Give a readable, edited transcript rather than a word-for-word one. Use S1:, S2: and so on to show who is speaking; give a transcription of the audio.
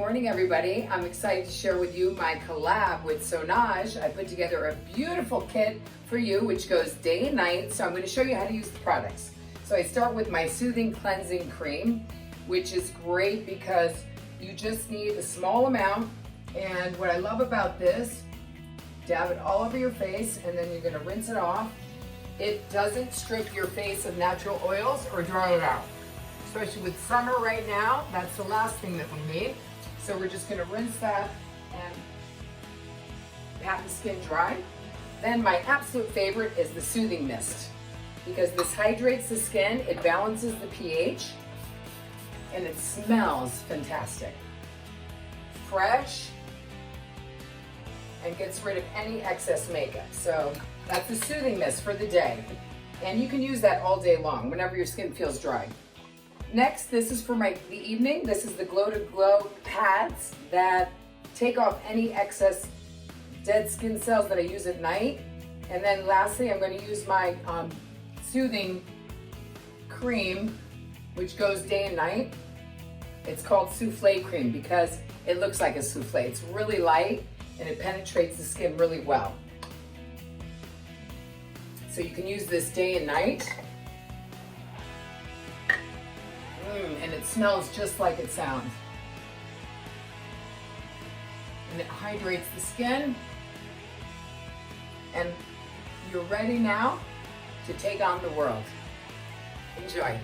S1: morning, everybody. I'm excited to share with you my collab with Sonage. I put together a beautiful kit for you, which goes day and night. So I'm going to show you how to use the products. So I start with my Soothing Cleansing Cream, which is great because you just need a small amount. And what I love about this, dab it all over your face, and then you're going to rinse it off. It doesn't strip your face of natural oils or dry it out. Especially with summer right now, that's the last thing that we need. So we're just gonna rinse that and pat the skin dry. Then my absolute favorite is the Soothing Mist, because this hydrates the skin, it balances the pH, and it smells fantastic. Fresh, and gets rid of any excess makeup. So that's the Soothing Mist for the day. And you can use that all day long, whenever your skin feels dry. Next, this is for the evening. This is the Glow to Glow pads that take off any excess dead skin cells that I use at night. And then lastly, I'm going to use my Soothing Cream, which goes day and night. It's called Souffle Cream because it looks like a souffle. It's really light and it penetrates the skin really well. So you can use this day and night. And it smells just like it sounds. And it hydrates the skin. And you're ready now to take on the world. Enjoy.